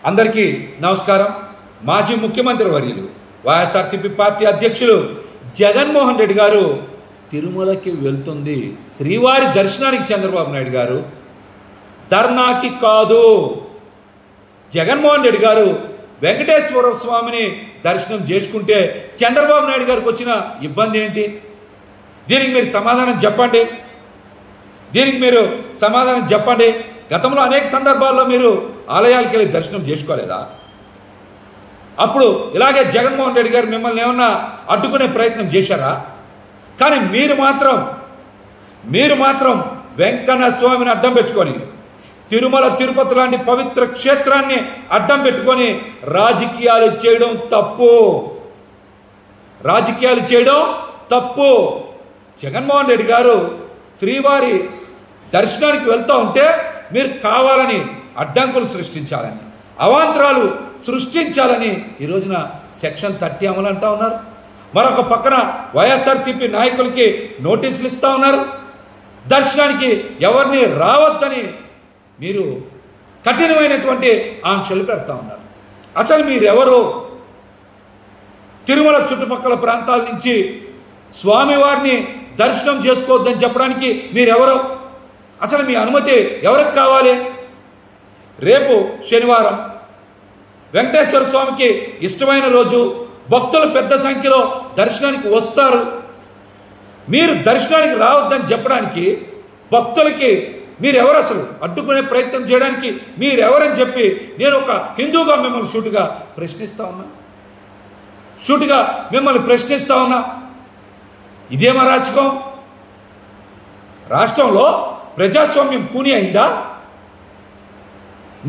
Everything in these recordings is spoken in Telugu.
అందరికీ నమస్కారం. మాజీ ముఖ్యమంత్రి వర్యులు వైఎస్ఆర్సీపీ పార్టీ అధ్యక్షులు జగన్మోహన్ రెడ్డి గారు తిరుమలకి వెళ్తుంది. శ్రీవారి దర్శనానికి చంద్రబాబు నాయుడు గారు, ధర్నాకి కాదు. జగన్మోహన్ రెడ్డి గారు వెంకటేశ్వర స్వామిని దర్శనం చేసుకుంటే చంద్రబాబు నాయుడు గారికి వచ్చిన ఇబ్బంది ఏంటి? దీనికి మీరు సమాధానం చెప్పండి. గతంలో అనేక సందర్భాల్లో మీరు ఆలయాలకు వెళ్ళి దర్శనం చేసుకోలేదా? అప్పుడు ఇలాగే జగన్మోహన్ రెడ్డి గారు మిమ్మల్ని ఏమన్నా అడ్డుకునే ప్రయత్నం చేశారా? కానీ మీరు మాత్రం వెంకన్న స్వామిని అడ్డం పెట్టుకొని, తిరుమల తిరుపతి లాంటి పవిత్ర క్షేత్రాన్ని అడ్డం పెట్టుకొని రాజకీయాలు చేయడం తప్పు. జగన్మోహన్ రెడ్డి గారు శ్రీవారి దర్శనానికి వెళ్తూ ఉంటే మీరు కావాలని అడ్డంకులు సృష్టించాలని, అవాంతరాలు సృష్టించాలని ఈ రోజున సెక్షన్ 30 అమలు అంటూ ఉన్నారు. మరొక పక్కన వైఎస్ఆర్సీపీ నాయకులకి నోటీసులు ఇస్తూ ఉన్నారు. దర్శనానికి ఎవరిని రావద్దని మీరు కఠినమైనటువంటి ఆంక్షలు పెడతా ఉన్నారు. అసలు మీరెవరు? తిరుమల చుట్టుపక్కల ప్రాంతాల నుంచి స్వామివారిని దర్శనం చేసుకోవద్దని చెప్పడానికి మీరెవరు? అసలు మీ అనుమతి ఎవరికి కావాలి? రేపు శనివారం వెంకటేశ్వర స్వామికి ఇష్టమైన రోజు, భక్తులు పెద్ద సంఖ్యలో దర్శనానికి వస్తారు. మీరు దర్శనానికి రావద్దని చెప్పడానికి భక్తులకి మీరెవరు? అసలు అడ్డుకునే ప్రయత్నం చేయడానికి మీరెవరని చెప్పి నేను ఒక హిందూగా మిమ్మల్ని సూటిగా ప్రశ్నిస్తా ఉన్నా. ఇదేం అరాచకం? రాష్ట్రంలో ప్రజాస్వామ్యం కూని అయిందా?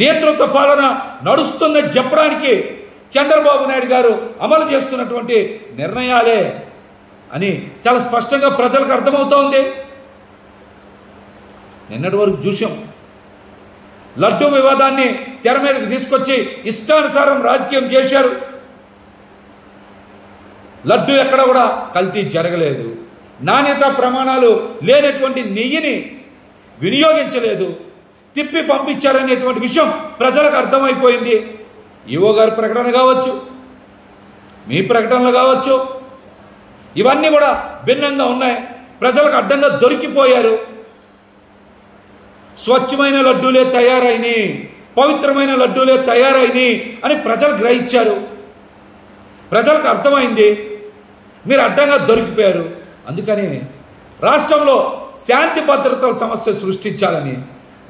నేతృత్వ పాలన నడుస్తుందని చెప్పడానికి చంద్రబాబు నాయుడు గారు అమలు చేస్తున్నటువంటి నిర్ణయాలే అని చాలా స్పష్టంగా ప్రజలకు అర్థమవుతోంది. నిన్నటి వరకు చూసాం, లడ్డూ వివాదాన్ని తెర మీదకి తీసుకొచ్చి ఇష్టానుసారం రాజకీయం చేశారు. లడ్డూ ఎక్కడ కూడా కల్తీ జరగలేదు, నాణ్యతా ప్రమాణాలు లేనటువంటి నెయ్యిని వినియోగించలేదు, తిప్పి పంపించారనేటువంటి విషయం ప్రజలకు అర్థమైపోయింది. ఈవో గారి ప్రకటన కావచ్చు, మీ ప్రకటనలు కావచ్చు, ఇవన్నీ కూడా భిన్నంగా ఉన్నాయి. ప్రజలకు అడ్డంగా దొరికిపోయారు. స్వచ్ఛమైన లడ్డూలే తయారైనవి, పవిత్రమైన లడ్డూలే తయారైనవి అని ప్రజలు గ్రహించారు. ప్రజలకు అర్థమైంది, మీరు అడ్డంగా దొరికిపోయారు. అందుకని రాష్ట్రంలో శాంతి భద్రతల సమస్య సృష్టించాలని,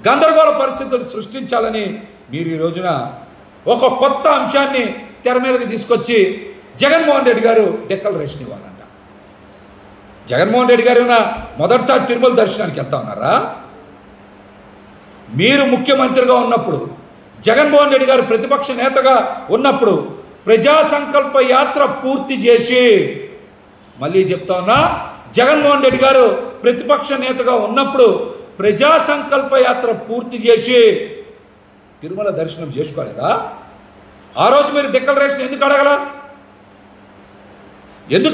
గందరగోళ పరిస్థితులు సృష్టించాలని మీరు ఈ రోజున ఒక కొత్త అంశాన్ని తెర మీదకి తీసుకొచ్చి జగన్మోహన్ రెడ్డి గారు డిక్లరేషన్ ఇవ్వాలంట. జగన్మోహన్ రెడ్డి గారు మొదటిసారి తిరుమల దర్శనానికి వెళ్తా ఉన్నారా? మీరు ముఖ్యమంత్రిగా ఉన్నప్పుడు, జగన్మోహన్ రెడ్డి గారు ప్రతిపక్ష నేతగా ఉన్నప్పుడు ప్రజా సంకల్ప యాత్ర పూర్తి చేసి, మళ్ళీ చెప్తా ఉన్నా, జగన్మోహన్ రెడ్డి గారు ప్రతిపక్ష నేతగా ఉన్నప్పుడు ప్రజా సంకల్ప యాత్ర పూర్తి చేసి తిరుమల దర్శనం చేసుకోలేదా? ఆ రోజు మీరు డిక్లరేషన్ ఎందుకు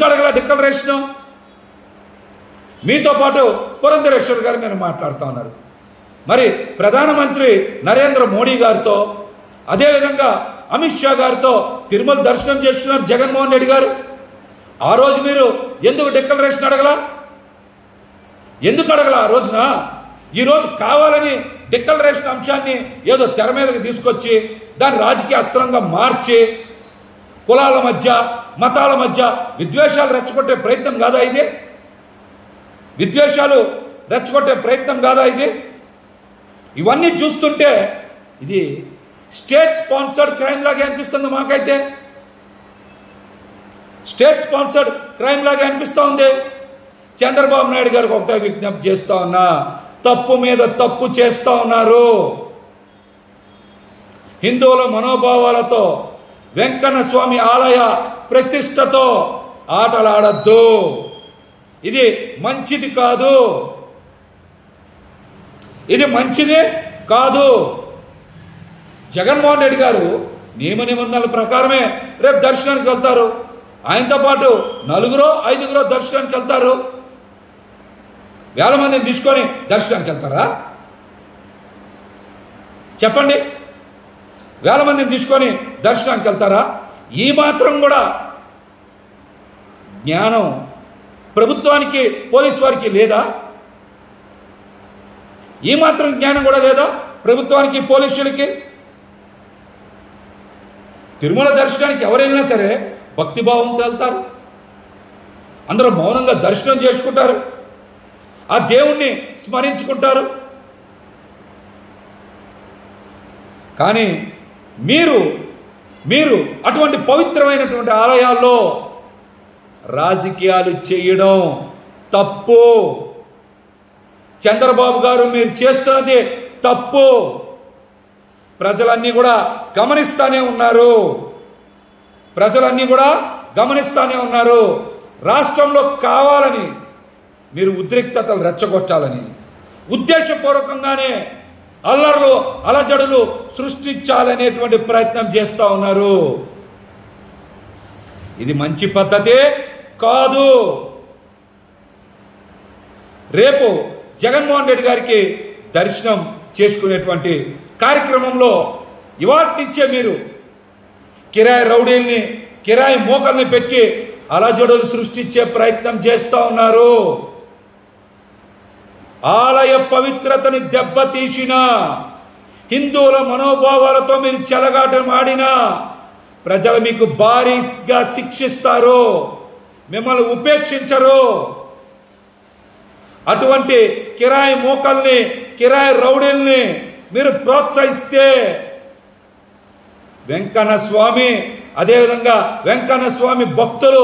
అడగల డిక్లరేషను? మీతో పాటు పురంధరేశ్వర్ గారు నేను మాట్లాడుతూ ఉన్నారు. మరి ప్రధానమంత్రి నరేంద్ర మోడీ గారితో, అదేవిధంగా అమిత్ షా గారితో తిరుమల దర్శనం చేసుకున్నారు జగన్మోహన్ రెడ్డి గారు. ఆ రోజు మీరు ఎందుకు డిక్లరేషన్ అడగలా? ఆ రోజున? ఈరోజు కావాలని డిక్లరేషన్ అంశాన్ని ఏదో తెర మీదకి తీసుకొచ్చి దాన్ని రాజకీయ అస్త్రంగా మార్చి కులాల మధ్య, మతాల మధ్య విద్వేషాలు రెచ్చగొట్టే ప్రయత్నం కాదా ఇది? ఇవన్నీ చూస్తుంటే ఇది స్టేట్ స్పాన్సర్డ్ క్రైమ్ లాగే అనిపిస్తుంది. మాకైతే స్టేట్ స్పాన్సర్డ్ క్రైమ్ లాగే అనిపిస్తూ ఉంది. చంద్రబాబు నాయుడు గారికి ఒకటే విజ్ఞప్తి చేస్తూ ఉన్నా, తప్పు మీద తప్పు చేస్తూ ఉన్నారు. హిందువుల మనోభావాలతో, వెంకన్న స్వామి ఆలయ ప్రతిష్టతో ఆటలాడద్దు. ఇది మంచిది కాదు. జగన్మోహన్ రెడ్డి గారు నియమ నిబంధనల ప్రకారమే రేపు దర్శనానికి వెళ్తారు. ఆయనతో పాటు 4-5 దర్శనానికి వెళ్తారు. వేల మందిని తీసుకొని దర్శనానికి వెళ్తారా? చెప్పండి. వేల మందిని తీసుకొని దర్శనానికి వెళ్తారా? ఈ మాత్రం కూడా జ్ఞానం ప్రభుత్వానికి, పోలీసు వారికి లేదా? ఈ మాత్రం జ్ఞానం కూడా లేదా ప్రభుత్వానికి, పోలీసులకి? తిరుమల దర్శనానికి ఎవరైనా సరే భక్తిభావంతో వెళ్తారు, అందరూ మౌనంగా దర్శనం చేసుకుంటారు, ఆ దేవుణ్ణి స్మరించుకుంటారు. కానీ మీరు అటువంటి పవిత్రమైనటువంటి ఆలయాల్లో రాజకీయాలు చేయడం తప్పు. చంద్రబాబు గారు మీరు చేస్తున్నది తప్పు. ప్రజలన్నీ కూడా గమనిస్తానే ఉన్నారు. రాష్ట్రంలో కావాలని మీరు ఉద్రిక్తతలు రెచ్చగొట్టాలని, ఉద్దేశపూర్వకంగానే అల్లర్లు అలజడులు సృష్టించాలనేటువంటి ప్రయత్నం చేస్తూ ఉన్నారు. ఇది మంచి పద్ధతే కాదు. రేపు జగన్మోహన్ రెడ్డి గారికి దర్శనం చేసుకునేటువంటి కార్యక్రమంలో ఇవాటి నుంచే మీరు కిరాయి రౌడీల్ని, కిరాయి మోకల్ని పెట్టి అలజడులు సృష్టించే ప్రయత్నం చేస్తూ ఉన్నారు. ఆలయ పవిత్రతని దెబ్బతీసిన, హిందువుల మనోభావాలతో మీరు చెలగాటమాడినా ప్రజలు మీకు భారీగా శిక్షిస్తారు, మిమ్మల్ని ఉపేక్షించరు. అటువంటి కిరాయి మోకల్ని, కిరాయి రౌడీల్ని మీరు ప్రోత్సహిస్తే వెంకన్న స్వామి, అదేవిధంగా వెంకన్న స్వామి భక్తులు